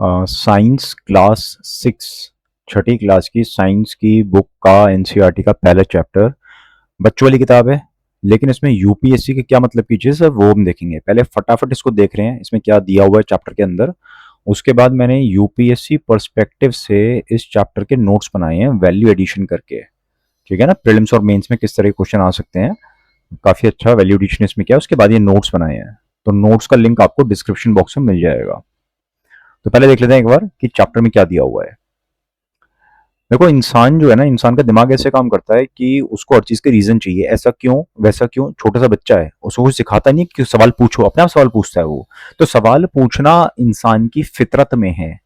Science class 6 छठी class की science की book का एनसीईआरटी का पहला चैप्टर बच्चों वाली किताब है। लेकिन इसमें यूपीएससी के क्या मतलब की चीज़ है वो हम देखेंगे। पहले फटाफट इसको देख रहे हैं इसमें क्या दिया हुआ है चैप्टर के अंदर। उसके बाद मैंने यूपीएससी पर्सपेक्टिव से इस चैप्टर के नोट्स बनाए हैं वैल्यू एडिशन करके। ठीक है ना, प्रीलिम्स और मेंस में किस तरह के क्वेश्चन आ सकते हैं। काफ़ी अच्छा वैल्यू एडिशन इसमें किया है। उसके बाद ये नोट्स बनाए हैं, तो नोट्स का लिंक आपको डिस्क्रिप्शन बॉक्स में मिल जाएगा। तो पहले देख लेते हैं एक बार कि चैप्टर में क्या दिया हुआ है। देखो, इंसान जो है ना, इंसान का दिमाग ऐसे काम करता है कि उसको हर चीज के रीजन चाहिए। ऐसा क्यों वैसा क्यों, छोटा सा बच्चा है उसको कुछ सिखाता नहीं कि सवाल पूछो, अपने आप सवाल पूछता है वो। तो सवाल पूछना इंसान की फितरत में है।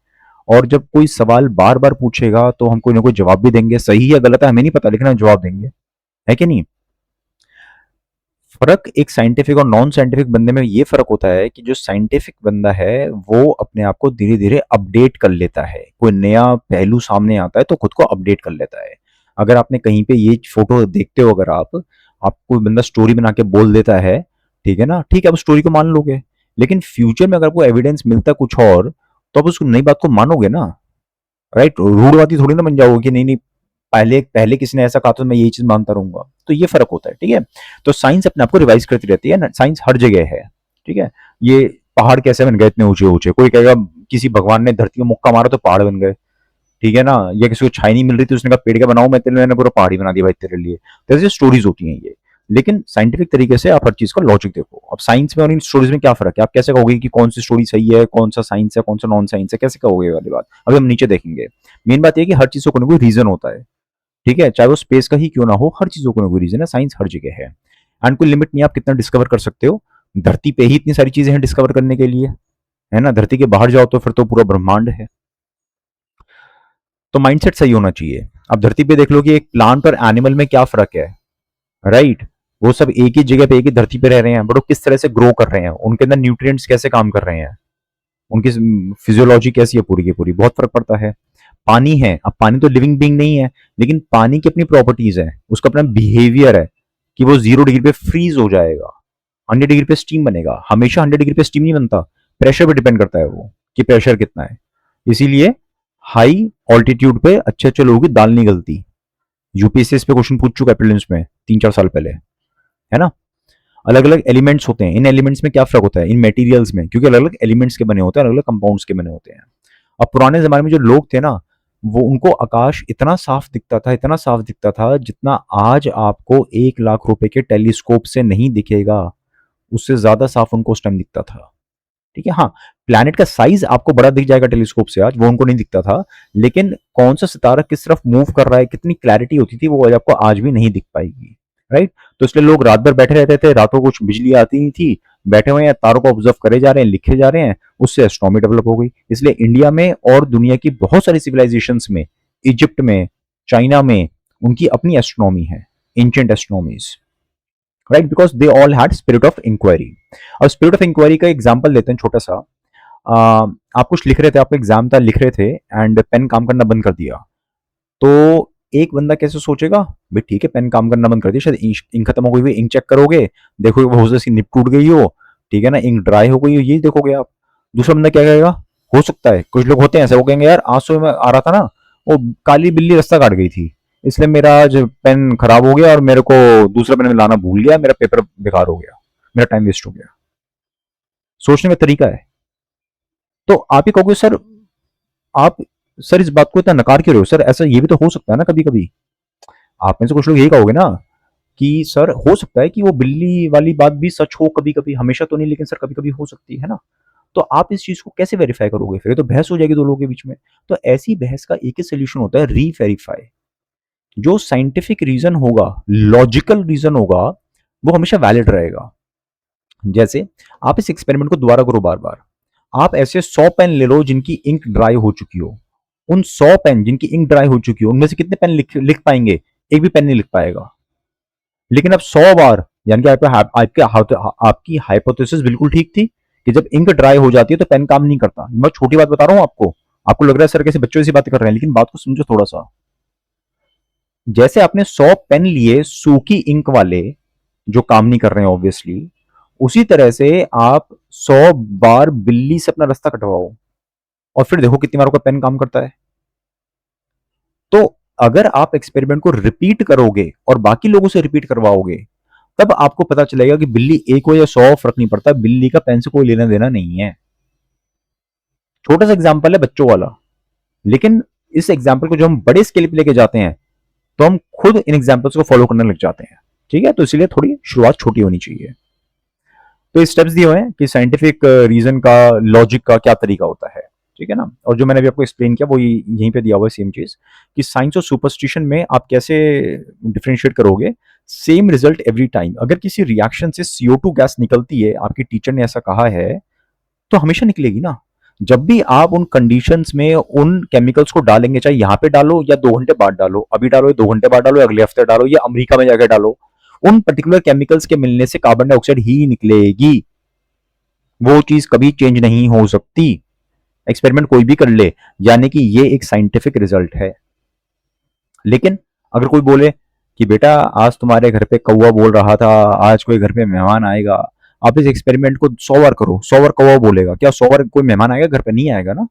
और जब कोई सवाल बार बार पूछेगा तो हम कोई ना कोई जवाब भी देंगे। सही है गलत है हमें नहीं पता, लेकिन हम जवाब देंगे, है कि नहीं। फर्क एक साइंटिफिक और नॉन साइंटिफिक बंदे में ये फर्क होता है कि जो साइंटिफिक बंदा है वो अपने आप को धीरे धीरे अपडेट कर लेता है। कोई नया पहलू सामने आता है तो खुद को अपडेट कर लेता है। अगर आपने कहीं पे ये फोटो देखते हो, अगर आप कोई बंदा स्टोरी बना के बोल देता है, ठीक है ना, ठीक है, आप स्टोरी को मान लोगे। लेकिन फ्यूचर में अगर आपको एविडेंस मिलता है कुछ और, तो आप उस नई बात को मानोगे ना। राइट, रूढ़वादी थोड़ी ना बन जाओगे कि नहीं नहीं, पहले पहले किसी ने ऐसा कहा तो मैं यही चीज मानता रहूंगा। तो ये फर्क होता है, ठीक है। तो साइंस अपने आप को रिवाइज करती रहती है ना, साइंस हर जगह है। ठीक है। ये पहाड़ कैसे बन गए इतने ऊंचे ऊंचे, कोई कहेगा किसी भगवान ने धरती में मुक्का मारा तो पहाड़ बन गए। ठीक है ना, या किसी को छाई नहीं मिल रही थी उसने कहा पेड़ का बनाऊं मैं तेरे लिए, मैंने पूरा पहाड़ी बना दिया भाई तेरे लिए। तो ऐसी स्टोरीज होती हैं ये। लेकिन साइंटिफिक तरीके से आप हर चीज का लॉजिक देखो। अब साइंस में और इन स्टोरीज में क्या फर्क है, आप कैसे कहोगे कि कौन सी स्टोरी सही है, कौन सा साइंस है, कौन सा नॉन साइंस है, कैसे कहोगे, ये वाली बात अभी हम नीचे देखेंगे। मेन बात यह कि हर चीज को कोई ना कोई रीजन होता है। ठीक है, चाहे वो स्पेस का ही क्यों ना हो, हर चीजों को ना कोई रीजन है। साइंस हर जगह है। एंड कोई लिमिट नहीं है आप कितना डिस्कवर कर सकते हो। धरती पे ही इतनी सारी चीजें हैं डिस्कवर करने के लिए, है ना। धरती के बाहर जाओ तो फिर तो पूरा ब्रह्मांड है। तो माइंडसेट सही होना चाहिए। अब धरती पे देख लो कि एक प्लांट और एनिमल में क्या फर्क है। राइट, वो सब एक ही जगह पे एक ही धरती पे रह रहे हैं, बट वो किस तरह से ग्रो कर रहे हैं, उनके अंदर न्यूट्रिएंट्स कैसे काम कर रहे हैं, उनकी फिजियोलॉजी कैसी है, पूरी की पूरी बहुत फर्क पड़ता है। पानी है, अब पानी तो लिविंग बीइंग नहीं है, लेकिन पानी की अपनी प्रॉपर्टीज है, उसका अपना बिहेवियर है कि वो 0 डिग्री पे फ्रीज हो जाएगा, 100 डिग्री पे स्टीम बनेगा। हमेशा 100 डिग्री पे स्टीम नहीं बनता, प्रेशर पे डिपेंड करता है वो कि प्रेशर कितना है। इसीलिए हाई ऑल्टीट्यूड पे अच्छे अच्छे लोगों की दाल नहीं गलती। यूपीएससी इस पे क्वेश्चन पूछ चुका है प्रीलिम्स में 3-4 साल पहले, है ना। अलग अलग एलिमेंट्स होते हैं, इन एलिमेंट्स में क्या फर्क होता है इन मटेरियल्स में, क्योंकि अलग अलग एलिमेंट्स के बने होते हैं, अलग अलग कंपाउंड्स के बने होते हैं। अब पुराने जमाने में जो लोग थे ना, वो उनको आकाश इतना साफ दिखता था, इतना साफ दिखता था, जितना आज आपको 1 लाख रुपए के टेलीस्कोप से नहीं दिखेगा, उससे ज्यादा साफ उनको उस टाइम दिखता था। ठीक है, हाँ, प्लैनेट का साइज आपको बड़ा दिख जाएगा टेलीस्कोप से, आज वो उनको नहीं दिखता था। लेकिन कौन सा सितारा किस तरफ मूव कर रहा है, कितनी क्लैरिटी होती थी, वो आज आपको आज भी नहीं दिख पाएगी। राइट। तो इसलिए लोग रात भर बैठे रहते थे, रातों को कुछ बिजली आती नहीं थी, बैठे हुए हैं तारों को ऑब्जर्व करे जा रहे हैं, लिखे जा रहे हैं, उससे एस्ट्रोनॉमी डेवलप हो गई। इसलिए इंडिया में और दुनिया की बहुत सारी सिविलाइजेशंस में, इजिप्ट में, चाइना में, उनकी अपनी एस्ट्रोनॉमी है, ancient astronomies. Right, because they all had spirit of inquiry. और स्पिरिट ऑफ इंक्वायरी का एग्जाम्पल लेते हैं छोटा सा। आप कुछ लिख रहे थे, आपका एग्जाम था, लिख रहे थे, एंड पेन काम करना बंद कर दिया। तो एक बंदा कैसे सोचेगा, भाई ठीक है पेन काम करना बंद कर दिया, शायद इंक खत्म हो गई हुई, इंक चेक करोगे, देखोगे हो सकता है निप टूट गई हो, ठीक है ना, इंक ड्राई हो गई हो, ये देखोगे आप। दूसरा बंदा क्या कहेगा, हो सकता है कुछ लोग होते हैं ऐसे, वो कहेंगे यार आज सुबह मैं आ रहा था ना, वो काली बिल्ली रास्ता काट गई थी, इसलिए मेरा आज पेन खराब हो गया और मेरे को दूसरा पेन लाना भूल गया, मेरा पेपर बेकार हो गया, मेरा टाइम वेस्ट हो गया। सोचने का तरीका है। तो आप ही कहोगे सर, आप सर इस बात को इतना नकार क्यों रहे हो, सर ऐसा ये भी तो हो सकता है ना कभी कभी। आप में से कुछ लोग यही कहोगे ना कि सर हो सकता है कि वो बिल्ली वाली बात भी सच हो कभी कभी, हमेशा तो नहीं, लेकिन सर कभी कभी हो सकती है ना। तो आप इस चीज को कैसे वेरीफाई करोगे, फिर ये तो बहस हो जाएगी दो लोगों के बीच में। तो ऐसी बहस का एक ही सोल्यूशन होता है, रीवेरीफाई। जो साइंटिफिक रीजन होगा, लॉजिकल रीजन होगा, वो हमेशा वैलिड रहेगा। जैसे आप इस एक्सपेरिमेंट को दोबारा करो बार बार। आप ऐसे 100 पेन ले लो जिनकी इंक ड्राई हो चुकी हो। उन 100 पेन जिनकी इंक ड्राई हो चुकी हो, उनमें से कितने पेन लिख पाएंगे, एक भी पेन नहीं लिख पाएगा। लेकिन अब 100 बार, यानी कि आपकी हाइपोथेसिस बिल्कुल ठीक थी कि जब इंक ड्राई हो जाती है तो पेन काम नहीं करता। मैं छोटी बात बता रहा हूं आपको, आपको लग रहा है सर कैसे बच्चों से बातें कर रहे हैं, लेकिन बात को समझो थोड़ा सा। जैसे आपने 100 पेन लिए सूखी इंक वाले, जो काम नहीं कर रहे हैं ऑब्वियसली, उसी तरह से आप 100 बार बिल्ली से अपना रास्ता कटवाओ, और फिर देखो कितनी बार आपका पेन काम करता है। तो अगर आप एक्सपेरिमेंट को रिपीट करोगे और बाकी लोगों से रिपीट करवाओगे, तब आपको पता चलेगा कि बिल्ली एक हो या 100 फर्क नहीं पड़ता, बिल्ली का पेन से कोई लेना देना नहीं है। छोटा सा एग्जाम्पल है बच्चों वाला, लेकिन इस एग्जाम्पल को जो हम बड़े स्केल पे लेके जाते हैं तो हम खुद इन एग्जाम्पल्स को फॉलो करने लग जाते हैं। ठीक है, तो इसलिए थोड़ी शुरुआत छोटी होनी चाहिए। तो स्टेप्स दिए हुए हैं कि साइंटिफिक रीजन का, लॉजिक का क्या तरीका होता है। ठीक है ना, और जो मैंने अभी आपको एक्सप्लेन किया वो यहीं पे दिया हुआ है सेम चीज, कि साइंस और सुपरस्टिशन में आप कैसे डिफरेंशिएट करोगे। Same result every time. अगर किसी रिएक्शन से CO2 गैस निकलती है, आपकी टीचर ने ऐसा कहा है, तो हमेशा निकलेगी ना। जब भी आप उन कंडीशंस में उन केमिकल्स को डालेंगे, चाहे यहाँ पे डालो या 2 घंटे बाद डालो, अभी डालो या 2 घंटे बाद डालो, अगले हफ्ते डालो या अमेरिका में जाकर डालो, उन पर्टिकुलर केमिकल्स के मिलने से कार्बन डाइऑक्साइड ही निकलेगी। वो चीज कभी चेंज नहीं हो सकती, एक्सपेरिमेंट कोई भी कर ले। यानी कि ये एक साइंटिफिक रिजल्ट है। लेकिन अगर कोई बोले कि बेटा आज तुम्हारे घर पे कौवा बोल रहा था, आज कोई घर पे मेहमान आएगा, आप इस एक्सपेरिमेंट को 100 बार करो, 100 बार कौवा बोलेगा, क्या 100 बार कोई मेहमान आएगा घर पे? नहीं आएगा ना।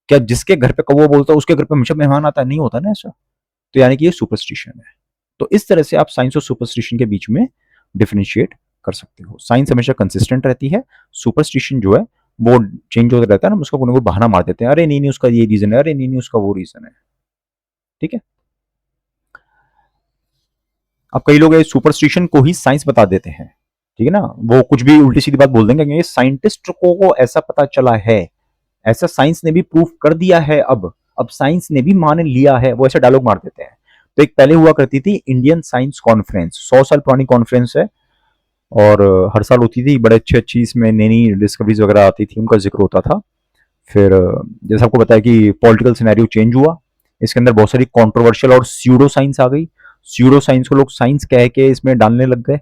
क्या जिसके घर पे कौवा बोलता है उसके घर पे हमेशा मेहमान आता है? नहीं होता ना ऐसा। तो यानी कि ये सुपरस्टिशन है। तो इस तरह से आप साइंस और सुपरस्टिशन के बीच में डिफरेंशिएट कर सकते हो। साइंस हमेशा कंसिस्टेंट रहती है, सुपरस्टिशन जो है वो चेंज होता रहता है ना, उसका कोई ना कोई बहाना मार देते हैं, अरे नहीं नहीं उसका ये रीजन है, अरे नहीं नहीं उसका वो रीजन है। ठीक है, अब कई लोग सुपरस्टिशन को ही साइंस बता देते हैं। ठीक है ना, वो कुछ भी उल्टी सीधी बात बोल देंगे, क्योंकि साइंटिस्ट को ऐसा पता चला है, ऐसा साइंस ने भी प्रूफ कर दिया है, अब साइंस ने भी मान लिया है, वो ऐसे डायलॉग मार देते हैं। तो एक पहले हुआ करती थी इंडियन साइंस कॉन्फ्रेंस, 100 साल पुरानी कॉन्फ्रेंस है, और हर साल होती थी, बड़े अच्छी अच्छी इसमें नई नई डिस्कवरीज वगैरह आती थी, उनका जिक्र होता था। फिर जैसे आपको बताया कि पॉलिटिकल सिनेरियो चेंज हुआ, इसके अंदर बहुत सारी कंट्रोवर्शियल और स्यूडो साइंस आ गई। स्यूडो साइंस को लोग साइंस कह के इसमें डालने लग गए,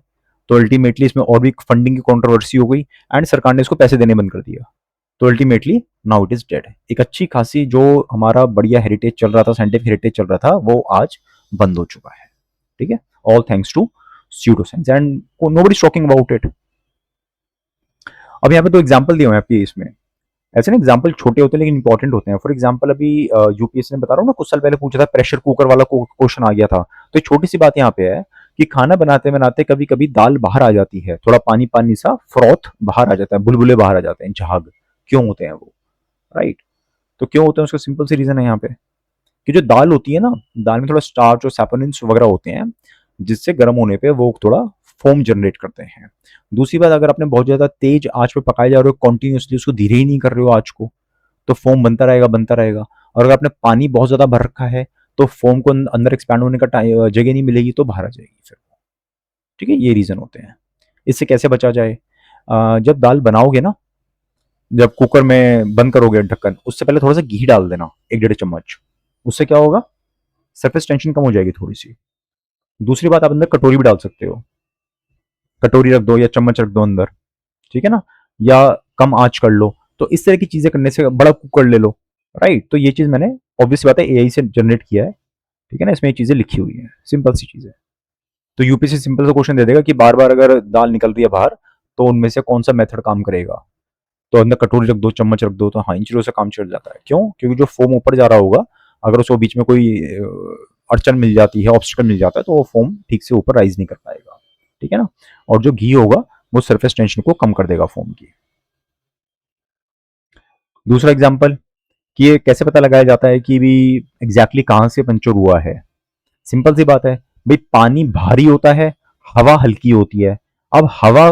तो अल्टीमेटली इसमें और भी फंडिंग की कंट्रोवर्सी हो गई, एंड सरकार ने इसको पैसे देने बंद कर दिया। तो ultimately now it is dead. एक अच्छी खासी जो हमारा बढ़िया हेरिटेज चल रहा था, साइंटिफिक हेरिटेज चल रहा था, वो आज बंद हो चुका है। ठीक है, all thanks to pseudo science, and nobody is talking about it. अब यहाँ पे दो एग्जाम्पल दिए हुए हैं आपकी इसमें। ऐसे ना एग्जाम्पल छोटे होते हैं लेकिन इंपॉर्टेंट होते हैं। फॉर एग्जाम्पल अभी यूपीएससी ने बता रहा हूँ ना, कुछ साल पहले पूछा था, प्रेशर कुकर वाला क्वेश्चन आ गया था। तो एक छोटी सी बात यहाँ पे है कि खाना बनाते बनाते कभी कभी दाल बाहर आ जाती है, थोड़ा पानी पानी सा फ्रॉथ बाहर आ जाता है, बुलबुले बाहर आ जाते हैं, झाग। क्यों होते हैं वो? राइट। तो क्यों होते हैं उसका सिंपल सी रीजन है यहाँ पे, कि जो दाल होती है ना, दाल में थोड़ा स्टार्च और सैपोनिन्स वगैरह होते हैं, जिससे गर्म होने पे वो थोड़ा फोम जनरेट करते हैं। दूसरी बात, अगर आपने बहुत ज्यादा तेज आंच पे पकाए जा रहे हो कंटिन्यूसली, उसको धीरे ही नहीं कर रहे हो आंच को, तो फोम बनता रहेगा बनता रहेगा। और अगर आपने पानी बहुत ज्यादा भर रखा है, तो फोम को अंदर एक्सपैंड होने का जगह नहीं मिलेगी, तो बाहर आ जाएगी फिर। ठीक है, ये रीजन होते हैं। इससे कैसे बचा जाए? जब दाल बनाओगे ना, जब कुकर में बंद करोगे ढक्कन, उससे पहले थोड़ा सा घी डाल देना, 1-1.5 चम्मच। उससे क्या होगा, सरफेस टेंशन कम हो जाएगी थोड़ी सी। दूसरी बात, आप अंदर कटोरी भी डाल सकते हो, कटोरी रख दो या चम्मच रख दो अंदर। ठीक है ना, या कम आंच कर लो। तो इस तरह की चीजें करने से बड़ा कुकर ले लो। राइट, तो ये चीज मैंने ऑब्वियस बात है एआई से जनरेट किया है। ठीक है ना, इसमें ये चीजें लिखी हुई है, सिंपल सी चीज है। तो यूपीएससी सिंपल सा क्वेश्चन दे देगा कि बार बार अगर दाल निकल रही है बाहर, तो उनमें से कौन सा मेथड काम करेगा। तो अंदर कटोरी रख दो, चम्मच रख दो, तो हाँ, इन चीजों से काम चल जाता है। क्यों? क्योंकि जो फोम ऊपर जा रहा होगा, अगर उसको बीच में कोई अड़चन मिल जाती है, ऑब्स्टिकल मिल जाता है, तो वो फोम ठीक से ऊपर राइज नहीं कर पाएगा। ठीक है ना, और जो घी होगा वो सरफेस टेंशन को कम कर देगा फोम की। दूसरा एग्जाम्पल, कि ये कैसे पता लगाया जाता है कि भी एग्जैक्टली कहां से पंचर हुआ है। सिंपल सी बात है भाई, पानी भारी होता है, हवा हल्की होती है। अब हवा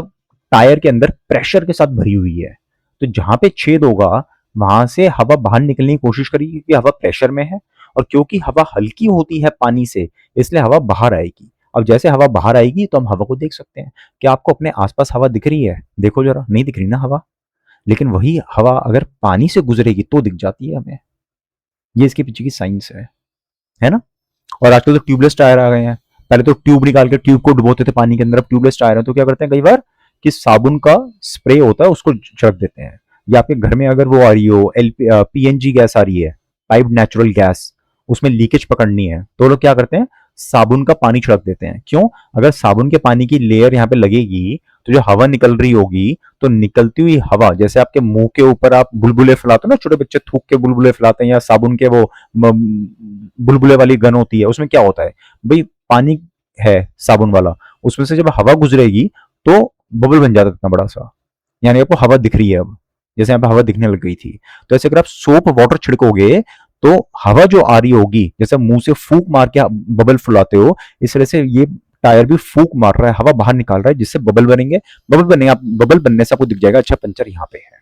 टायर के अंदर प्रेशर के साथ भरी हुई है, तो जहां पे छेद होगा वहां से हवा बाहर निकलने की कोशिश करेगी, क्योंकि हवा प्रेशर में है, और क्योंकि हवा हल्की होती है पानी से, इसलिए हवा बाहर आएगी। अब जैसे हवा बाहर आएगी तो हम हवा को देख सकते हैं। क्या आपको अपने आसपास हवा दिख रही है? देखो जरा, नहीं दिख रही ना हवा। लेकिन वही हवा अगर पानी से गुजरेगी तो दिख जाती है हमें। ये इसके पीछे की साइंस है ना। और आजकल तो ट्यूबलेस टायर आ गए हैं। पहले तो ट्यूब निकाल के ट्यूब को डुबोते थे पानी के अंदर, अब ट्यूबलेस टायर है, तो क्या करते हैं कई बार कि साबुन का स्प्रे होता है, उसको छिड़क देते हैं। या आपके घर में अगर वो आ रही हो, पीएनजी गैस आ रही है, पाइप नेचुरल गैस, उसमें लीकेज पकड़नी है, तो लोग क्या करते हैं, साबुन का पानी छिड़क देते हैं। क्यों? अगर साबुन के पानी की लेयर यहाँ पे लगेगी तो जो हवा निकल रही होगी, तो निकलती हुई हवा, जैसे आपके मुंह के ऊपर आप बुलबुले फैलाते हो ना, छोटे बच्चे थूक के बुलबुले फैलाते हैं, या साबुन के वो बुलबुले वाली गन होती है, उसमें क्या होता है भाई, पानी है साबुन वाला, उसमें से जब हवा गुजरेगी तो बबल बन जाता है इतना बड़ा सा, यानी आपको हवा दिख रही है अब, जैसे यहाँ पे हवा दिखने लग गई थी। तो ऐसे अगर आप सोप वाटर छिड़कोगे तो हवा जो आ रही होगी, जैसे मुंह से फूंक मार के बबल फुलाते हो, इस तरह से ये टायर भी फूंक मार रहा है, हवा बाहर निकाल रहा है, जिससे बबल बनेंगे। बबल बने, आप बबल बनने से आपको दिख जाएगा अच्छा पंचर यहाँ पे है।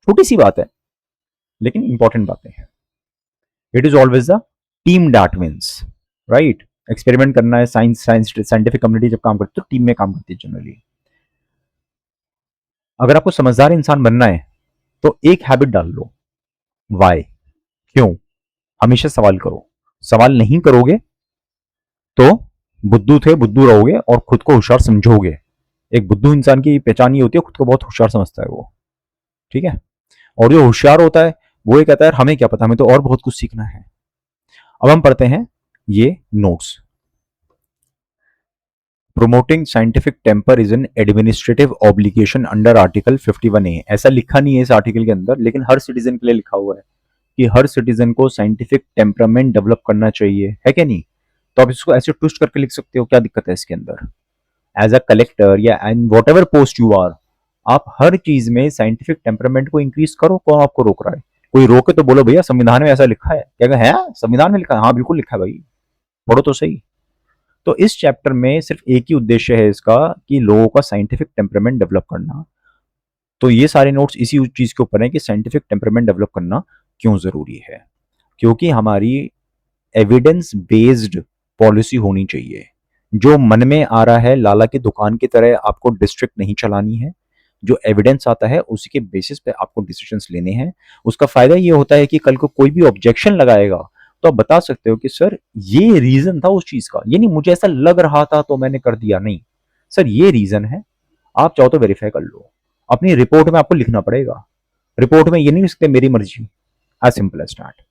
छोटी सी बात है लेकिन इंपॉर्टेंट बातें हैं। It is always the team that wins, right. Experiment करना है, साइंटिफिक कम्युनिटी जब काम करती है तो टीम में काम करती है जनरली। अगर आपको समझदार इंसान बनना है तो एक हैबिट डाल लो, वाई, क्यों, हमेशा सवाल करो। सवाल नहीं करोगे तो बुद्धू थे बुद्धू रहोगे और खुद को होशियार समझोगे। एक बुद्धू इंसान की पहचान ये होती है, खुद को बहुत होशियार समझता है वो, ठीक है। और जो होशियार होता है वो ये कहता है हमें क्या पता, हमें तो और बहुत कुछ सीखना है। अब हम पढ़ते हैं ये notes. Promoting scientific temper is an administrative obligation under article 51A। ऐसा लिखा नहीं है इस आर्टिकल के अंदर, लेकिन हर सिटीजन के लिए लिखा हुआ है कि हर सिटीजन को साइंटिफिक टेम्परामेंट डेवलप करना चाहिए, है क्या नहीं। तो आप इसको ऐसे ट्विस्ट करके लिख सकते हो, क्या दिक्कत है इसके अंदर। एज अ कलेक्टर या and whatever post you are, आप हर चीज में साइंटिफिक टेम्परामेंट को इंक्रीज करो। कौन आपको रोक रहा है? कोई रोके तो बोलो भैया संविधान में ऐसा लिखा है, क्या है संविधान में लिखा है? हाँ बिल्कुल लिखा है भाई, पढ़ो तो सही। तो इस चैप्टर में सिर्फ एक ही उद्देश्य है इसका कि लोगों का साइंटिफिक टेम्परामेंट डेवलप करना। तो ये सारे नोट्स इसी चीज के ऊपर है कि साइंटिफिक टेम्परामेंट डेवलप करना क्यों जरूरी है। क्योंकि हमारी एविडेंस बेस्ड पॉलिसी होनी चाहिए। जो मन में आ रहा है लाला की दुकान की तरह आपको डिस्ट्रिक्ट नहीं चलानी है। जो एविडेंस आता है उसी के बेसिस पे आपको डिसीजंस लेने हैं। उसका फायदा ये होता है कि कल को कोई भी ऑब्जेक्शन लगाएगा तो आप बता सकते हो कि सर ये रीजन था उस चीज का, ये नहीं मुझे ऐसा लग रहा था तो मैंने कर दिया, नहीं सर ये रीजन है। आप चाहो तो वेरीफाई कर लो। अपनी रिपोर्ट में आपको लिखना पड़ेगा, रिपोर्ट में ये नहीं लिख सकते मेरी मर्जी, एज सिंपल एज दैट।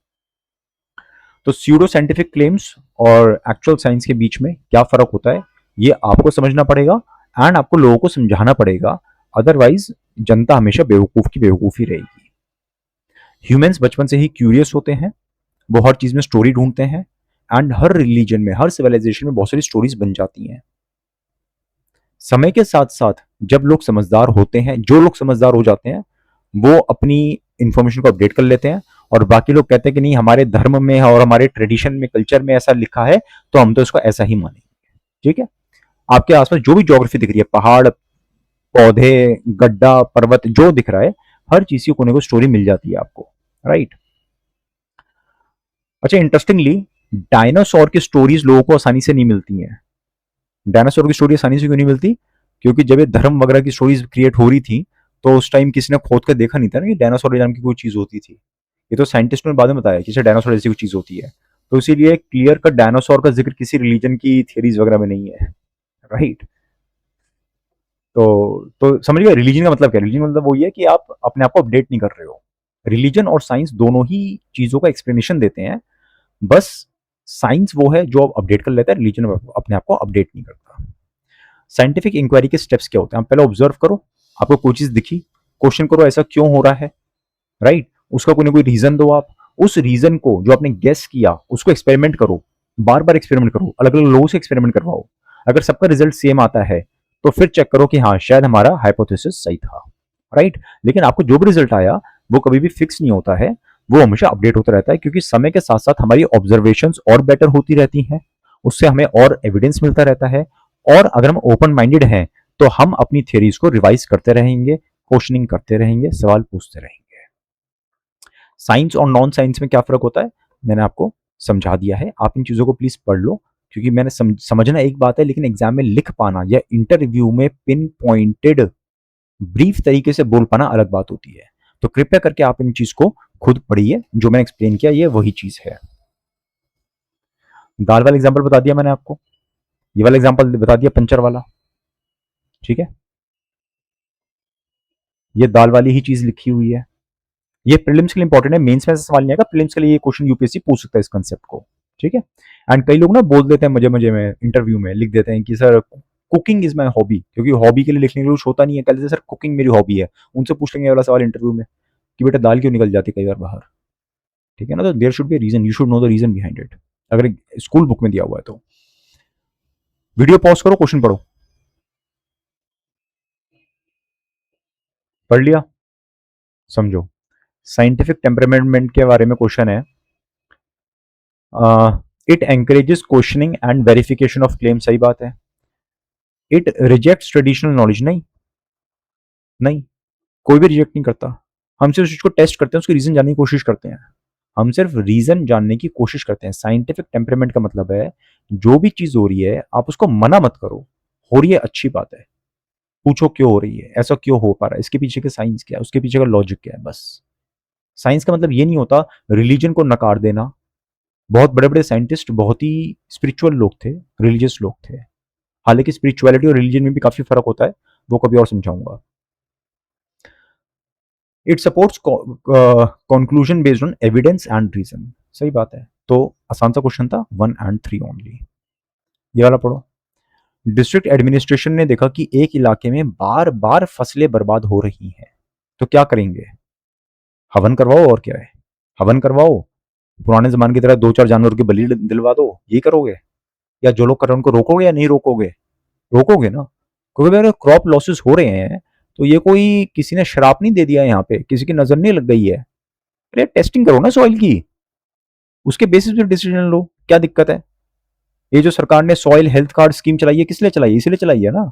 तो स्यूडो साइंटिफिक क्लेम्स और एक्चुअल साइंस के बीच में क्या फर्क होता है ये आपको समझना पड़ेगा एंड आपको लोगों को समझाना पड़ेगा। अदरवाइज जनता हमेशा बेवकूफ की बेवकूफ ही रहेगी। ह्यूमंस बचपन से ही क्यूरियस होते हैं, वो हर चीज में स्टोरी ढूंढते हैं एंड हर रिलीजन में, हर सिविलाइजेशन में बहुत सारी स्टोरीज बन जाती हैं। समय के साथ साथ जब लोग समझदार होते हैं, जो लोग समझदार हो जाते हैं वो अपनी इंफॉर्मेशन को अपडेट कर लेते हैं और बाकी लोग कहते हैं कि नहीं हमारे धर्म में और हमारे ट्रेडिशन में, कल्चर में ऐसा लिखा है तो हम तो इसको ऐसा ही मानेंगे। ठीक है। आपके आसपास जो भी ज्योग्राफी दिख रही है, पहाड़, पौधे, गड्ढा, पर्वत, जो दिख रहा है, हर चीज की कोने को स्टोरी मिल जाती है आपको, राइट। अच्छा, इंटरेस्टिंगली डायनासोर की स्टोरीज लोगों को आसानी से नहीं मिलती हैं। डायनासोर की स्टोरी आसानी से क्यों नहीं मिलती? क्योंकि जब ये धर्म वगैरह की स्टोरीज क्रिएट हो रही थी तो उस टाइम किसी ने खोद कर देखा नहीं था ना कि डायनासोर नाम की कोई चीज होती थी। ये तो साइंटिस्टों ने बाद में बताया कि डायनासोर जैसी कोई चीज होती है। तो इसीलिए क्लियर कट डायनासोर का जिक्र किसी रिलीजन की थियरीज वगैरह में नहीं है, राइट। तो समझ गए रिलीजन का मतलब क्या? रिलीजन मतलब वो है कि आप अपने आप को अपडेट नहीं कर रहे हो। रिलीजन और साइंस दोनों ही चीजों का एक्सप्लेनेशन देते हैं, बस साइंस वो है जो अपडेट कर लेता है, रिलीजन अपने आप को अपडेट नहीं करता। साइंटिफिक इंक्वायरी के स्टेप्स क्या होते हैं? आप पहले ऑब्जर्व करो, आपको कोई चीज दिखी, क्वेश्चन करो ऐसा क्यों हो रहा है, राइट। उसका कोई ना कोई रीजन दो। आप उस रीजन को जो आपने गेस किया उसको एक्सपेरिमेंट करो, बार बार एक्सपेरिमेंट करो, अलग अलग लोगों से एक्सपेरिमेंट करवाओ। अगर सबका रिजल्ट सेम आता है तो फिर चेक करो कि हाँ शायद हमारा हाइपोथेसिस सही था, राइट। लेकिन आपको जो भी रिजल्ट आया वो कभी भी फिक्स नहीं होता है, वो हमेशा अपडेट होता रहता है, क्योंकि समय के साथ साथ हमारी ऑब्जर्वेशंस और बेटर होती रहती हैं, उससे हमें और एविडेंस मिलता रहता है। और अगर हम ओपन माइंडेड हैं तो हम अपनी थियरीज को रिवाइज करते रहेंगे, क्वेश्चनिंग करते रहेंगे, सवाल पूछते रहेंगे। साइंस और नॉन साइंस में क्या फर्क होता है मैंने आपको समझा दिया है, आप इन चीजों को प्लीज पढ़ लो। क्योंकि मैंने समझना एक बात है, लेकिन एग्जाम में लिख पाना या इंटरव्यू में पिन पॉइंटेड ब्रीफ तरीके से बोल पाना अलग बात होती है। तो कृपया करके आप इन चीज को खुद पढ़िए, जो मैंने एक्सप्लेन किया ये वही चीज है। दाल वाला एग्जाम्पल बता दिया मैंने आपको, ये वाला एग्जाम्पल बता दिया पंचर वाला, ठीक है। ये दाल वाली ही चीज लिखी हुई है। ये प्रीलिम्स के लिए इंपॉर्टेंट है, मेंस में ऐसा सवाल नहीं आएगा, प्रीलिम्स के लिए ये क्वेश्चन यूपीएससी पूछ सकता है इस कंसेप्ट को, ठीक है। एंड कई लोग ना बोल देते हैं मजे मजे में इंटरव्यू में लिख देते हैं कि sir cooking is my hobby, क्योंकि हॉबी के लिए लिखने के लिए कुछ होता नहीं है, कल से सर कुकिंग मेरी हॉबी है, उनसे पूछ लेंगे ये वाला सवाल इंटरव्यू में कि बेटा दाल क्यों निकल जाती है कई बार बाहर, ठीक है ना। तो there should be reason, you should know the reason behind it, अगर स्कूल बुक में दिया हुआ है तो। वीडियो पॉज करो, क्वेश्चन पढ़ो। पढ़ लिया? समझो, साइंटिफिक टेम्परामेंट के बारे में क्वेश्चन है। It encourages questioning and verification of claim, सही बात है। इट रिजेक्ट्स ट्रेडिशनल नॉलेज, नहीं नहीं, कोई भी रिजेक्ट नहीं करता। हम सिर्फ उसको टेस्ट करते हैं, उसकी रीजन जानने की कोशिश करते हैं, हम सिर्फ रीजन जानने की कोशिश करते हैं। साइंटिफिक टेम्परामेंट का मतलब है जो भी चीज हो रही है आप उसको मना मत करो, हो रही है अच्छी बात है, पूछो क्यों हो रही है, ऐसा क्यों हो पा रहा है, इसके पीछे का साइंस क्या है, उसके पीछे का लॉजिक क्या है, बस। साइंस का मतलब ये नहीं होता रिलीजन को नकार देना। बहुत बड़े बड़े साइंटिस्ट बहुत ही स्पिरिचुअल लोग थे, रिलीजियस लोग थे, हालांकि स्पिरिचुअलिटी और रिलीजन में भी काफी फर्क होता है, वो कभी और समझाऊंगा। It supports conclusion based on evidence and reason, सही बात है। तो आसान सा क्वेश्चन था, 1 and 3 ओनली। ये वाला पढ़ो। डिस्ट्रिक्ट एडमिनिस्ट्रेशन ने देखा कि एक इलाके में बार बार फसलें बर्बाद हो रही हैं, तो क्या करेंगे? हवन करवाओ, और क्या है, हवन करवाओ, पुराने जमाने की तरह 2-4 जानवर की बलि दिलवा दो, ये करोगे? या जो लोग कर रहे हैं उनको रोकोगे या नहीं रोकोगे? रोकोगे ना, क्योंकि अगर क्रॉप लॉसेस हो रहे हैं तो ये कोई किसी ने श्राप नहीं दे दिया, यहाँ पे किसी की नजर नहीं लग गई है। अरे टेस्टिंग करो ना सॉइल की, उसके बेसिस पे डिसीजन लो, क्या दिक्कत है? ये जो सरकार ने सॉइल हेल्थ कार्ड स्कीम चलाई है, किस लिए चलाई है? इसलिए चलाई है ना।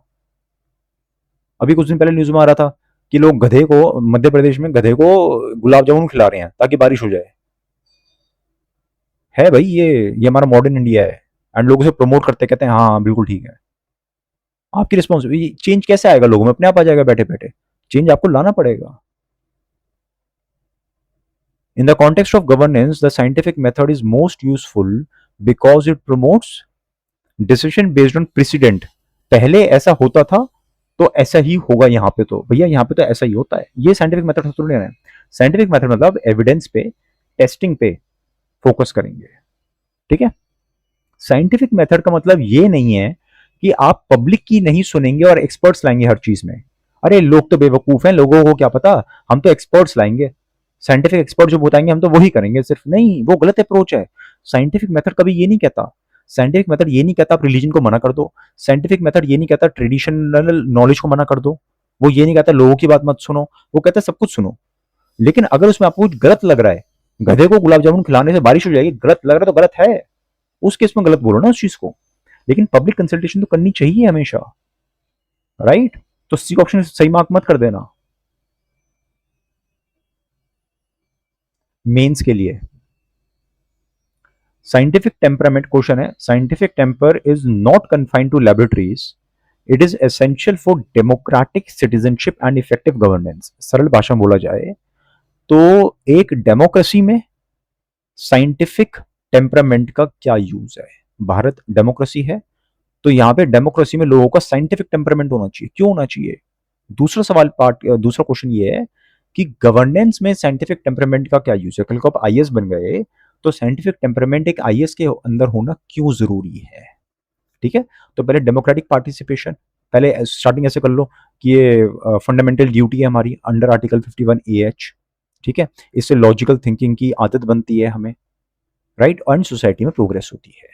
अभी कुछ दिन पहले न्यूज में आ रहा था कि लोग गधे को, मध्य प्रदेश में गधे को गुलाब जामुन खिला रहे हैं ताकि बारिश हो जाए। है भाई, ये हमारा मॉडर्न इंडिया है, एंड लोग उसे प्रमोट करते, कहते हैं हाँ हाँ बिल्कुल ठीक है। आपकी रिस्पॉन्सिबिलिटी, चेंज कैसे आएगा लोगों में? अपने आप आ जाएगा बैठे बैठे, चेंज आपको लाना पड़ेगा। In the context of governance, the scientific method is most useful because it promotes decision based on precedent. पहले ऐसा होता था तो ऐसा ही होगा यहाँ पे, तो भैया यहाँ पे तो ऐसा ही होता है, ये साइंटिफिक मेथड थोड़ी है। साइंटिफिक मेथड मतलब एविडेंस पे, टेस्टिंग पे फोकस करेंगे, ठीक है। साइंटिफिक मेथड का मतलब ये नहीं है कि आप पब्लिक की नहीं सुनेंगे और एक्सपर्ट्स लाएंगे हर चीज में। अरे लोग तो बेवकूफ हैं, लोगों को क्या पता, हम तो एक्सपर्ट्स लाएंगे, साइंटिफिक एक्सपर्ट जो बताएंगे हम तो वही करेंगे सिर्फ, नहीं, वो गलत अप्रोच है। साइंटिफिक मेथड कभी ये नहीं कहता, साइंटिफिक मेथड ये नहीं कहता आप रिलीजन को मना कर दो, साइंटिफिक मेथड ये नहीं कहता ट्रेडिशनल नॉलेज को मना कर दो, वो ये नहीं कहता लोगों की बात मत सुनो, वो कहता है सब कुछ सुनो। लेकिन अगर उसमें आपको कुछ गलत लग रहा है, गधे को गुलाब जामुन खिलाने से बारिश हो जाएगी, गलत लग रहा है तो गलत है, उस केस में गलत बोलो ना उस चीज को, लेकिन पब्लिक कंसल्टेशन तो करनी चाहिए हमेशा, राइट। तो सी ऑप्शन सही मार्क मत कर देना। मेंस के लिए साइंटिफिक टेम्परामेंट क्वेश्चन है, scientific temper is not confined to laboratories, it is essential for democratic citizenship and effective governance. सरल भाषा में बोला जाए तो एक डेमोक्रेसी में साइंटिफिक टेम्परामेंट का क्या यूज है? भारत डेमोक्रेसी है, तो यहां पे डेमोक्रेसी में लोगों का साइंटिफिक टेम्परामेंट होना चाहिए, क्यों होना चाहिए? दूसरा सवाल, दूसरा क्वेश्चन ये है कि गवर्नेंस में साइंटिफिक टेम्परामेंट का क्या यूज है? कल को आप आईएएस बन गए तो साइंटिफिक टेम्परामेंट एक आईएएस के अंदर होना क्यों जरूरी है? ठीक है, तो पहले डेमोक्रेटिक पार्टिसिपेशन, पहले स्टार्टिंग ऐसे कर लो कि ये फंडामेंटल ड्यूटी है हमारी अंडर आर्टिकल 51 AH, ठीक है। इससे लॉजिकल थिंकिंग की आदत बनती है हमें, राइट, एंड सोसाइटी में प्रोग्रेस होती है,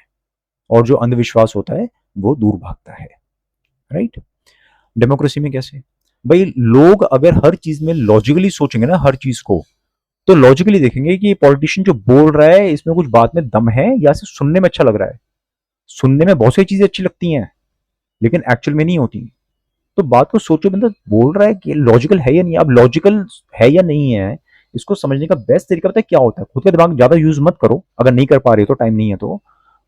और जो अंधविश्वास होता है वो दूर भागता है, राइट। डेमोक्रेसी में कैसे भाई, लोग अगर हर चीज में लॉजिकली सोचेंगे ना, हर चीज को, तो लॉजिकली देखेंगे कि पॉलिटिशियन जो बोल रहा है इसमें कुछ बात में दम है या सिर्फ सुनने में अच्छा लग रहा है। सुनने में बहुत सारी चीजें अच्छी लगती हैं लेकिन एक्चुअल में नहीं होती। तो बात को सोचो, बंदा बोल रहा है कि लॉजिकल है या नहीं। अब लॉजिकल है या नहीं है इसको समझने का बेस्ट तरीका पता है क्या होता है? खुद का दिमाग ज्यादा यूज मत करो, अगर नहीं कर पा रहे हो तो, टाइम नहीं है तो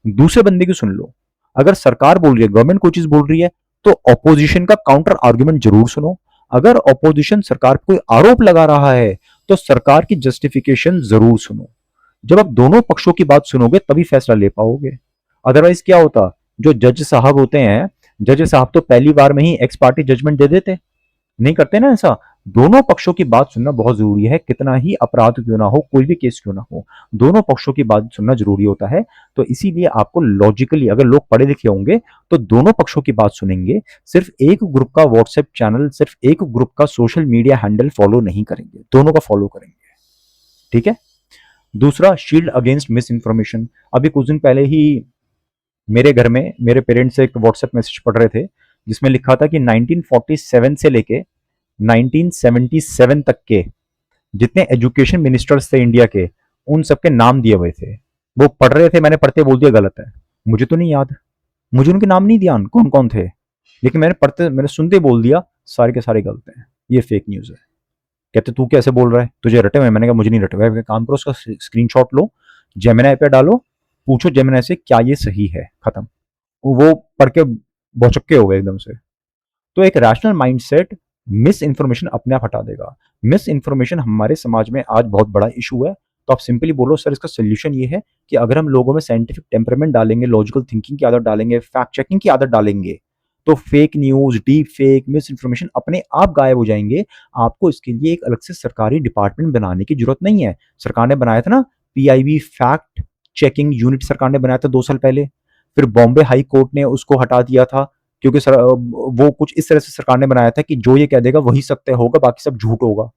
दूसरे बंदे की सुन लो। अगर सरकार बोल रही है, गवर्नमेंट कोई चीज बोल रही है, तो ऑपोजिशन का काउंटर आर्ग्यूमेंट जरूर सुनो। अगर ऑपोजिशन सरकार पर कोई आरोप लगा रहा है तो सरकार की जस्टिफिकेशन जरूर सुनो। जब आप दोनों पक्षों की बात सुनोगे तभी फैसला ले पाओगे। अदरवाइज क्या होता, जो जज साहब होते हैं, जज साहब तो पहली बार में ही एक्स पार्टी जजमेंट दे देते, नहीं करते ना ऐसा। दोनों पक्षों की बात सुनना बहुत जरूरी है, कितना ही अपराध क्यों ना हो, कोई भी केस क्यों ना हो, दोनों पक्षों की बात सुनना जरूरी होता है। तो इसीलिए आपको लॉजिकली, अगर लोग पढ़े लिखे होंगे तो दोनों पक्षों की बात सुनेंगे, सिर्फ एक ग्रुप का व्हाट्सएप चैनल, सिर्फ एक ग्रुप का सोशल मीडिया हैंडल फॉलो नहीं करेंगे, दोनों का फॉलो करेंगे। ठीक है। दूसरा, शील्ड अगेंस्ट मिस इन्फॉर्मेशन। अभी कुछ दिन पहले ही मेरे घर में मेरे पेरेंट्स एक व्हाट्सएप मैसेज पढ़ रहे थे, जिसमें लिखा था कि 1947 से लेके 1977 तक के जितने एजुकेशन मिनिस्टर्स थे इंडिया के, उन सबके नाम दिए हुए थे। वो पढ़ रहे थे, मैंने पढ़ते बोल दिया गलत है, मुझे तो नहीं याद, मुझे उनके नाम नहीं ध्यान कौन कौन थे, लेकिन मैंने सुनते बोल दिया सारे के सारे गलत हैं, ये फेक न्यूज है। कहते तू कैसे बोल रहा है, तुझे रटे हुए? मैंने कहा मुझे नहीं रटे हुए। काम करो, उसका स्क्रीनशॉट लो, जेमिनाई पे डालो, पूछो जेमिनाई से क्या ये सही है, खत्म। वो पढ़ के भौचक्के हो गए एकदम से। तो एक रैशनल माइंडसेट मिस इन्फॉर्मेशन अपने आप हटा देगा। मिस इन्फॉर्मेशन हमारे समाज में आज बहुत बड़ा इशू है। तो आप सिंपली बोलो सर इसका सोल्यूशन ये है कि अगर हम लोगों में साइंटिफिक टेम्परमेंट डालेंगे, लॉजिकल थिंकिंग की आदत डालेंगे, फैक्ट चेकिंग की आदत डालेंगे, तो fake news, deep fake, miss information अपने आप गायब हो जाएंगे। आपको इसके लिए एक अलग से सरकारी डिपार्टमेंट बनाने की जरूरत नहीं है। सरकार ने बनाया था ना, पीआईबी फैक्ट चेकिंग यूनिट, सरकार ने बनाया था 2 साल पहले। फिर बॉम्बे हाई कोर्ट ने उसको हटा दिया था, क्योंकि वो कुछ इस तरह से सरकार ने बनाया था कि जो ये कह देगा वही सत्य होगा, बाकी सब झूठ होगा,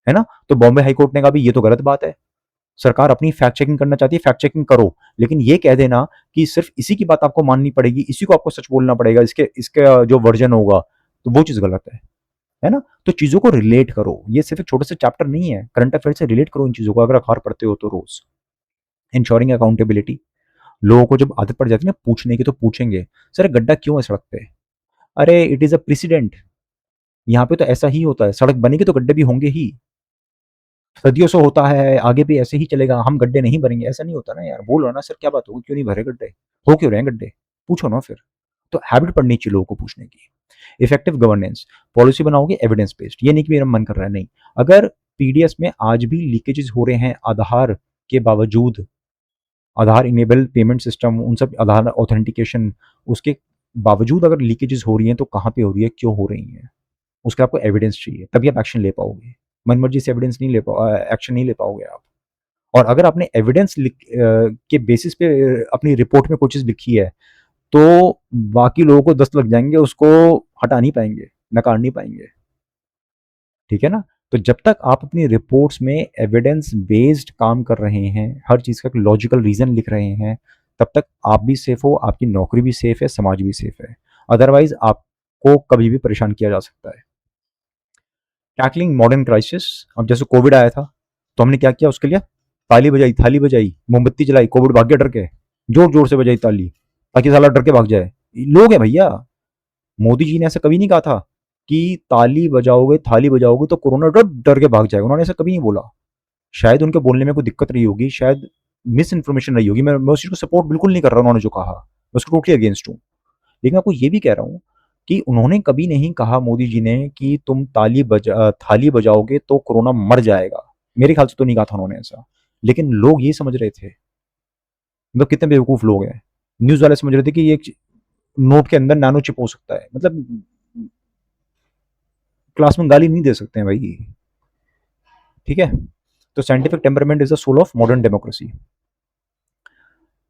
है ना। तो बॉम्बे हाई कोर्ट ने कहा भी ये तो गलत बात है, सरकार अपनी फैक्ट चेकिंग करना चाहती है, फैक्ट चेकिंग करो, लेकिन ये कह देना कि सिर्फ इसी की बात आपको माननी पड़ेगी, इसी को आपको सच बोलना पड़ेगा, इसके इसके जो वर्जन होगा, तो वो चीज गलत है ना। तो चीजों को रिलेट करो, ये सिर्फ एक छोटे से चैप्टर नहीं है, करंट अफेयर से रिलेट करो इन चीजों को, अगर अखबार पढ़ते हो तो रोज। इंश्योरिंग अकाउंटेबिलिटी, लोगों को जब आदत पड़ जाती है ना पूछने की, तो पूछेंगे सर गड्ढा क्यों है सड़क पे, अरे इट इज अ प्रेसिडेंट, यहाँ पे तो ऐसा ही होता है, सड़क बनेगी तो गड्ढे भी होंगे ही, सदियों से होता है, आगे भी ऐसे ही चलेगा, हम गड्ढे नहीं भरेंगे, ऐसा नहीं होता ना यार। बोलो ना सर क्या बात होगी, क्यों नहीं भरे गड्ढे, हो क्यों रहे हैं गड्ढे, पूछो ना फिर। तो हैबिट पड़नी चाहिए लोगों को पूछने की। इफेक्टिव गवर्नेंस, पॉलिसी बनाओगे एविडेंस बेस्ड, ये नहीं कि मेरा मन कर रहा है, नहीं। अगर पीडीएस में आज भी लीकेजेस हो रहे हैं आधार के बावजूद, आधार इनेबल पेमेंट सिस्टम, उन सब आधार ऑथेंटिकेशन, उसके बावजूद अगर लीकेजेस हो रही हैं तो कहाँ पे हो रही है, क्यों हो रही है, उसका आपको एविडेंस चाहिए, तभी आप एक्शन ले पाओगे। मन मर्जी से एविडेंस नहीं ले एक्शन नहीं ले पाओगे आप। और अगर आपने एविडेंस के बेसिस पे अपनी रिपोर्ट में कोई चीज लिखी है, तो बाकी लोगों को 10 लग जाएंगे, उसको हटा नहीं पाएंगे, नकार नहीं पाएंगे। ठीक है ना। तो जब तक आप अपनी रिपोर्ट्स में एविडेंस बेस्ड काम कर रहे हैं, हर चीज का लॉजिकल रीजन लिख रहे हैं, तब तक आप भी सेफ हो, आपकी नौकरी भी सेफ है, समाज भी सेफ है। अदरवाइज आपको कभी भी परेशान किया जा सकता है। टैकलिंग मॉडर्न क्राइसिस, अब जैसे कोविड आया था, तो हमने क्या किया उसके लिए, ताली बजाई, थाली बजाई, मोमबत्ती जलाई, कोविड भाग गया डर के, जोर जोर से बजाई ताली, ताकि साला डर के भाग जाए। लोग हैं भैया, मोदी जी ने ऐसा कभी नहीं कहा था कि ताली बजाओगे, थाली बजाओगे तो कोरोना डर डर के भाग जाएगा, उन्होंने ऐसा कभी नहीं बोला। शायद उनके बोलने में कोई दिक्कत रही होगी, शायद मिस इन्फॉर्मेशन रही होगी, मैं उस चीज को सपोर्ट बिल्कुल नहीं कर रहा उन्होंने जो कहा, मैं उसको टोटली अगेंस्ट हूँ। लेकिन आपको ये भी कह रहा हूँ कि उन्होंने कभी नहीं कहा, मोदी जी ने, कि तुम थाली बजाओगे तो कोरोना मर जाएगा। मेरे ख्याल से तो नहीं कहा था उन्होंने ऐसा, लेकिन लोग ये समझ रहे थे। मतलब कितने बेवकूफ लोग हैं, न्यूज वाले समझ रहे थे कि ये नोट के अंदर नैनो चिप हो सकता है। मतलब क्लास में गाली नहीं दे सकते हैं भाई। ठीक है। तो scientific temperament is the soul of modern democracy.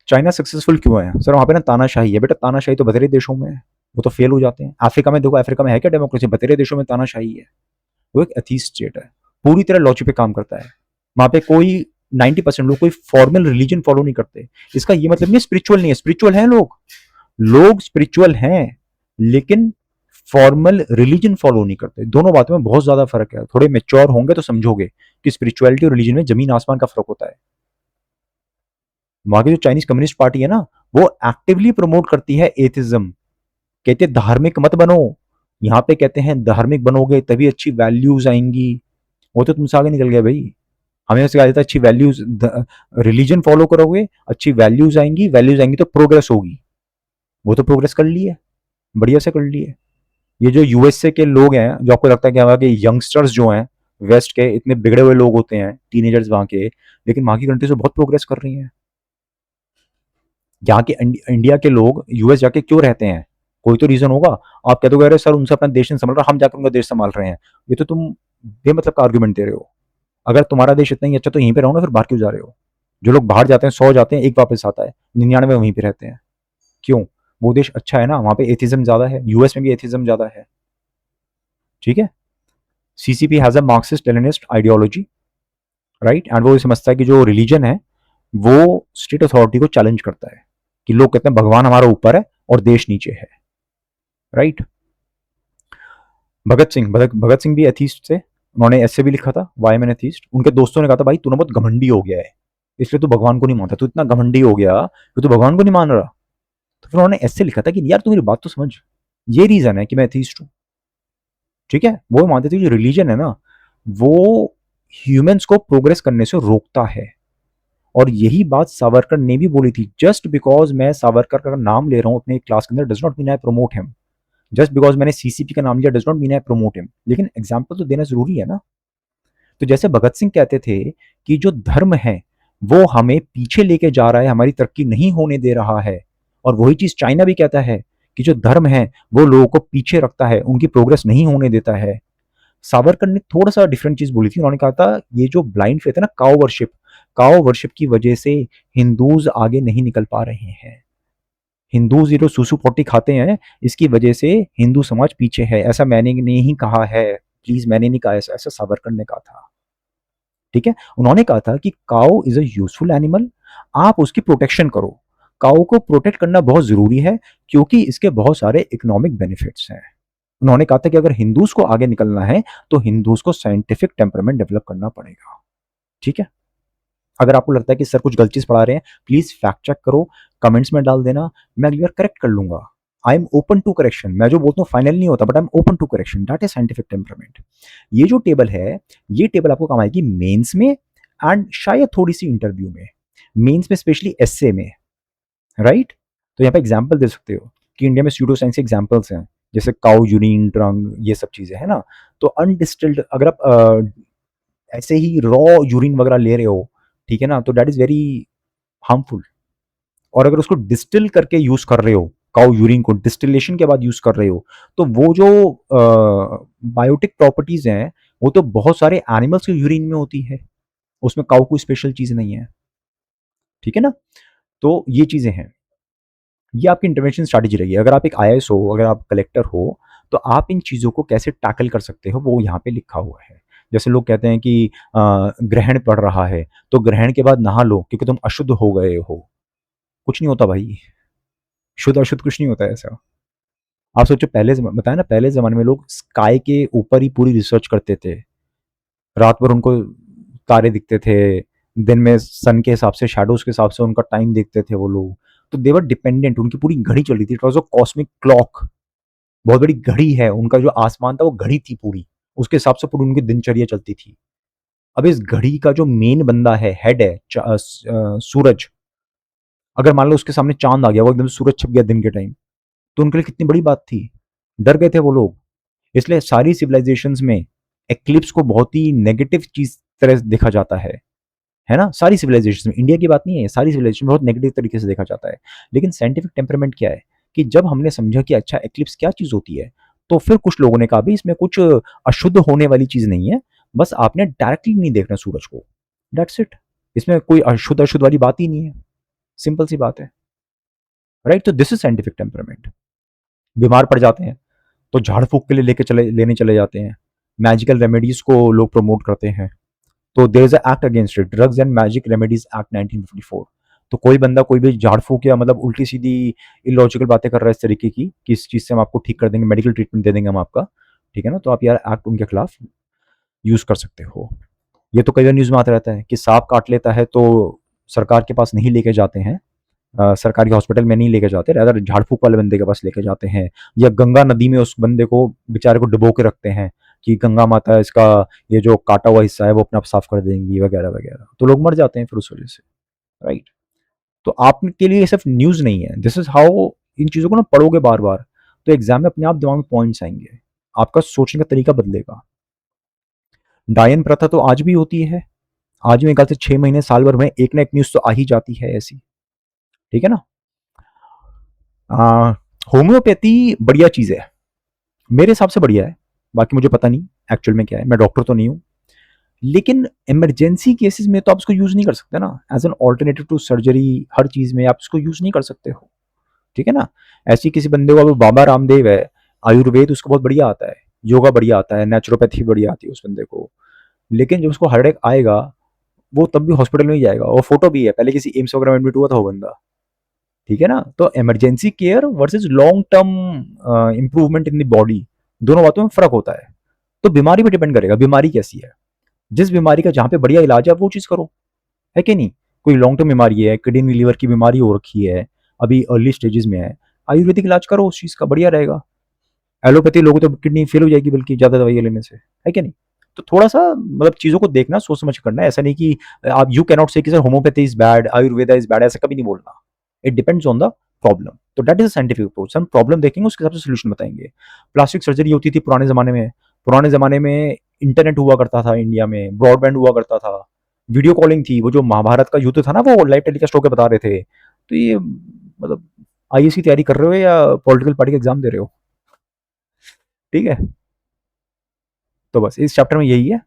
China successful क्यों है सर, वहां पे ना तानाशाही है। बेटा तानाशाही तो बतेरे देशों में है, वो तो फेल हो जाते हैं। अफ्रीका में देखो, अफ्रीका में है क्या डेमोक्रेसी, बतेरे देशों में तानाशाही है। वो एक एथीस्ट स्टेट है, पूरी तरह लॉजिक पे काम करता है। वहां पे कोई 90% लोग कोई फॉर्मल रिलीजन फॉलो नहीं करते। इसका ये मतलब नहीं स्पिरिचुअल नहीं है, स्पिरिचुअल हैं लोग, लोग स्पिरिचुअल हैं, लेकिन फॉर्मल रिलीजन फॉलो नहीं करते। दोनों बातों में बहुत ज्यादा फर्क है। थोड़े मेच्योर होंगे तो समझोगे कि स्पिरिचुअलिटी और रिलीजन में जमीन आसमान का फर्क होता है। वहां की जो चाइनीज कम्युनिस्ट पार्टी है ना, वो एक्टिवली प्रमोट करती है एथिज्म। कहते हैं धार्मिक मत बनो, यहाँ पे कहते हैं धार्मिक बनोगे तभी अच्छी वैल्यूज आएंगी। वो तो तुमसे आगे निकल गया भाई। हमें सिखाया जाता है अच्छी वैल्यूज, रिलीजन फॉलो करोगे अच्छी वैल्यूज आएंगी, वैल्यूज आएंगी तो प्रोग्रेस होगी। वो तो प्रोग्रेस कर ली है, बढ़िया से कर ली है। ये जो यूएसए के लोग हैं, जो आपको लगता है कि वहाँ के यंगस्टर्स जो हैं वेस्ट के इतने बिगड़े हुए लोग होते हैं, टीनेजर्स वहाँ के, लेकिन वहाँ की कंट्रीज में बहुत प्रोग्रेस कर रही हैं। यहाँ के इंडिया के लोग यूएस जाके क्यों रहते हैं, कोई तो रीजन होगा। आप कह दोगे अरे सर उनसे अपना देश नहीं संभाल रहा, हम जाकर उनका देश संभाल रहे हैं। ये तो तुम बेमतलब का आर्गुमेंट दे रहे हो। अगर तुम्हारा देश इतना ही अच्छा तो यहीं पे रहो ना, फिर बाहर क्यों जा रहे हो? जो लोग बाहर जाते हैं 100 जाते हैं, एक वापस आता है, 99 वहीं पे रहते हैं। क्यों? वो देश अच्छा है ना, वहां पे एथिज्म ज्यादा है, यूएस में भी एथिज्म ज्यादा है। ठीक है। CCP has a Marxist Leninist ideology, right, and वो ये समझता है कि जो रिलीजन है वो स्टेट अथॉरिटी को चैलेंज करता है, कि लोग कहते हैं भगवान हमारा ऊपर है और देश नीचे है, राइट। भगत सिंह भी एथीस्ट थे। उन्होंने ऐसे भी लिखा था, वाई एम एन एथीस्ट। उनके दोस्तों ने कहा था भाई तू ना बहुत घमंडी हो गया है, इसलिए तू भगवान को नहीं मानता, तू इतना घमंडी हो गया कि तू भगवान को नहीं मान रहा। तो फिर उन्होंने ऐसे लिखा था कि यार तू मेरी बात तो समझ, ये रीजन है कि मैं एथीस्ट हूं। ठीक है। वो मानते थे जो रिलीजन है ना, वो ह्यूमंस को प्रोग्रेस करने से रोकता है। और यही बात सावरकर ने भी बोली थी। जस्ट बिकॉज मैं सावरकर का नाम ले रहा हूं अपने क्लास के अंदर does not mean I promote him. Just because मैंने सीसीपी का नाम लिया does not mean I promote him. लेकिन एग्जाम्पल तो देना जरूरी है ना। तो जैसे भगत सिंह कहते थे कि जो धर्म है वो हमें पीछे लेके जा रहा है, हमारी तरक्की नहीं होने दे रहा है। और वही चीज चाइना भी कहता है कि जो धर्म है वो लोगों को पीछे रखता है, उनकी प्रोग्रेस नहीं होने देता है। सावरकर ने थोड़ा सा डिफरेंट चीज बोली थी। उन्होंने कहा था ये जो ब्लाइंड फेथ है ना, काओ वर्शिप की वजह से हिंदूज आगे नहीं निकल पा रहे हैं। हिंदूज ये जो सुसु पोटी खाते हैं, इसकी वजह से हिंदू समाज पीछे है। ऐसा मैंने नहीं कहा है, प्लीज, मैंने नहीं कहा ऐसा, ऐसा सावरकर ने कहा था। ठीक है। उन्होंने कहा था कि काओ इज अ यूजफुल एनिमल, आप उसकी प्रोटेक्शन करो। काओ को प्रोटेक्ट करना बहुत जरूरी है क्योंकि इसके बहुत सारे इकोनॉमिक बेनिफिट्स हैं। उन्होंने कहा था कि अगर हिंदूज को आगे निकलना है तो हिंदूज को साइंटिफिक टेम्परामेंट डेवलप करना पड़ेगा। ठीक है। अगर आपको लगता है कि सर कुछ गलत चीज पढ़ा रहे हैं, प्लीज फैक्ट चेक करो, कमेंट्स में डाल देना, मैं अगली बार करेक्ट कर लूंगा। I am open to correction. मैं जो बोलता हूँ फाइनल नहीं होता, but I am open to correction. That is scientific temperament. ये जो टेबल है, ये टेबल आपको काम आएगी मेंस में एंड शायद थोड़ी सी इंटरव्यू में। मेंस में स्पेशली एसए में, राइट। तो यहाँ पे एग्जाम्पल दे सकते हो कि इंडिया में स्यूडो साइंस एग्जाम्पल्स हैं, जैसे काउ यूरिन ड्रंग, ये सब चीजें है ना। तो अनडिस्टिल्ड अगर आप ऐसे ही रॉ यूरिन वगैरह ले रहे हो, ठीक है ना, तो दैट इज वेरी हार्मफुल। और अगर उसको डिस्टिल करके यूज कर रहे हो, काउ यूरिन को डिस्टिलेशन के बाद यूज कर रहे हो, तो वो जो बायोटिक प्रॉपर्टीज हैं वो तो बहुत सारे एनिमल्स के यूरिन में होती है, उसमें काउ कोई स्पेशल चीज नहीं है। ठीक है ना। तो ये चीजें हैं, ये आपकी इंटरवेंशन स्ट्रैटेजी रही है। अगर आप एक आईएएस हो, अगर आप कलेक्टर हो, तो आप इन चीज़ों को कैसे टैकल कर सकते हो वो यहाँ पे लिखा हुआ है। जैसे लोग कहते हैं कि ग्रहण पड़ रहा है तो ग्रहण के बाद नहा लो क्योंकि तुम अशुद्ध हो गए हो। कुछ नहीं होता भाई, शुद्ध अशुद्ध कुछ नहीं होता है ऐसा। आप सोचो, बताया ना, पहले जमाने में लोग स्काई के ऊपर ही पूरी रिसर्च करते थे। रात भर उनको तारे दिखते थे, दिन में सन के हिसाब से, शैडोज के हिसाब से उनका टाइम देखते थे वो लोग। तो देवर डिपेंडेंट, उनकी पूरी घड़ी चल रही थी। It was a cosmic clock, बहुत बड़ी घड़ी है। उनका जो आसमान था वो घड़ी थी पूरी, उसके हिसाब से पूरी उनकी दिनचर्या चलती थी। अब इस घड़ी का जो मेन बंदा है, हेड है, सूरज, अगर मान लो उसके सामने चांद आ गया, वो एकदम सूरज छप गया दिन के टाइम, तो उनके लिए कितनी बड़ी बात थी। डर गए थे वो लोग। इसलिए सारी सिविलाइजेशंस में एक्लिप्स को बहुत ही नेगेटिव चीज तरह देखा जाता है ना। सारी सिविलाइजेशन में, इंडिया की बात नहीं है, सारी सिविलाइजेशन में बहुत नेगेटिव तरीके से देखा जाता है। लेकिन साइंटिफिक टेम्परामेंट क्या है कि जब हमने समझा कि अच्छा एक्लिप्स क्या चीज होती है, तो फिर कुछ लोगों ने कहा भी इसमें कुछ अशुद्ध होने वाली चीज नहीं है, बस आपने डायरेक्टली नहीं देखना सूरज को, दैट्स इट। इसमें कोई अशुद्ध अशुद्ध वाली बात ही नहीं है, सिंपल सी बात है, राइट। तो दिस इज साइंटिफिक टेम्परामेंट। बीमार पड़ जाते हैं तो झाड़ फूक के लिए लेने चले जाते हैं, मैजिकल रेमेडीज को लोग प्रमोट करते हैं। तो there is a act against it, drugs and magic remedies act 1954। तो कोई बंदा कोई भी झाड़ फूक या मतलब उल्टी सीधी इलॉजिकल बातें कर रहा है इस तरीके की कि इस चीज से हम आपको ठीक कर देंगे, मेडिकल ट्रीटमेंट दे देंगे हम आपका, ठीक है ना, तो आप यार एक्ट उनके खिलाफ यूज कर सकते हो। ये तो कई बार न्यूज में आता रहता है कि सांप काट लेता है तो सरकार के पास नहीं लेके जाते हैं, सरकारी हॉस्पिटल में नहीं लेके जाते, अगर झाड़ फूक वाले बंदे के पास लेके जाते हैं, या गंगा नदी में उस बंदे को, बेचारे को डुबो के रखते हैं कि गंगा माता इसका ये जो काटा हुआ हिस्सा है वो अपने आप साफ कर देंगी वगैरह वगैरह, तो लोग मर जाते हैं फिर उस वजह से, राइट। तो आपके लिए ये सिर्फ न्यूज नहीं है, दिस इज हाउ। इन चीजों को ना पढ़ोगे बार बार तो एग्जाम में अपने आप दिमाग में पॉइंट्स आएंगे, आपका सोचने का तरीका बदलेगा। डायन प्रथा तो आज भी होती है, आज भी मेरे ख्याल से 6 महीने साल भर में एक ना एक न्यूज तो आ ही जाती है ऐसी, ठीक है ना। होम्योपैथी बढ़िया चीज है, मेरे हिसाब से बढ़िया है, बाकी मुझे पता नहीं एक्चुअल में क्या है, मैं डॉक्टर तो नहीं हूँ। लेकिन इमरजेंसी केसेस में तो आप इसको यूज नहीं कर सकते ना, as an alternative to surgery. हर चीज में आप इसको यूज नहीं कर सकते हो, ठीक है ना। ऐसी किसी बंदे को, अब बाबा रामदेव है, आयुर्वेद उसको बहुत बढ़िया आता है, योगा बढ़िया आता है, नेचुरोपैथी बढ़िया आती है उस बंदे को, लेकिन जब उसको हार्ट अटैक आएगा वो तब भी हॉस्पिटल में ही जाएगा, और फोटो भी है, पहले किसी एम्स वगैरह में एडमिट हुआ था वो बंदा, ठीक है ना। तो emergency care versus long term improvement in the body, दोनों बातों में फर्क होता है। तो बीमारी पे डिपेंड करेगा, बीमारी कैसी है, जिस बीमारी का जहां पे बढ़िया इलाज है आप वो चीज करो, है कि नहीं। कोई लॉन्ग टर्म बीमारी है, किडनी लीवर की बीमारी हो रखी है, अभी अर्ली स्टेजेस में है, आयुर्वेदिक इलाज करो उस चीज का, बढ़िया रहेगा। एलोपैथी लोगों तो किडनी फेल हो जाएगी बल्कि ज्यादा दवाई लेने से, है कि नहीं। तो थोड़ा सा मतलब चीजों को देखना, सोच समझ के करना है, ऐसा नहीं कि आप यू कैनॉट से कि sir homeopathy is bad, Ayurveda is bad, ऐसा कभी नहीं बोलना। It depends on the problem, तो दैट इज साइंटिफिक अप्रोच, हम प्रॉब्लम देखेंगे उसके हिसाब से सोल्यूशन बताएंगे। प्लास्टिक सर्जरी होती थी पुराने जमाने में, पुराने जमाने में इंटरनेट हुआ करता था इंडिया में, ब्रॉडबैंड हुआ करता था, वीडियो कॉलिंग थी, वो जो महाभारत का युद्ध था ना वो लाइव टेलीकास्ट होकर बता रहे थे। तो ये मतलब आईएएस की तैयारी कर रहे हो या पॉलिटिकल पार्टी का एग्जाम दे रहे हो, ठीक है। तो बस इस चैप्टर में यही है,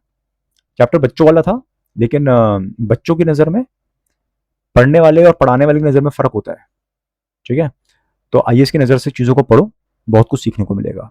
चैप्टर बच्चों वाला था, लेकिन बच्चों की नज़र में पढ़ने वाले और पढ़ाने वाले की नज़र में फ़र्क होता है, ठीक है। तो आईएएस की नज़र से चीज़ों को पढ़ो, बहुत कुछ सीखने को मिलेगा।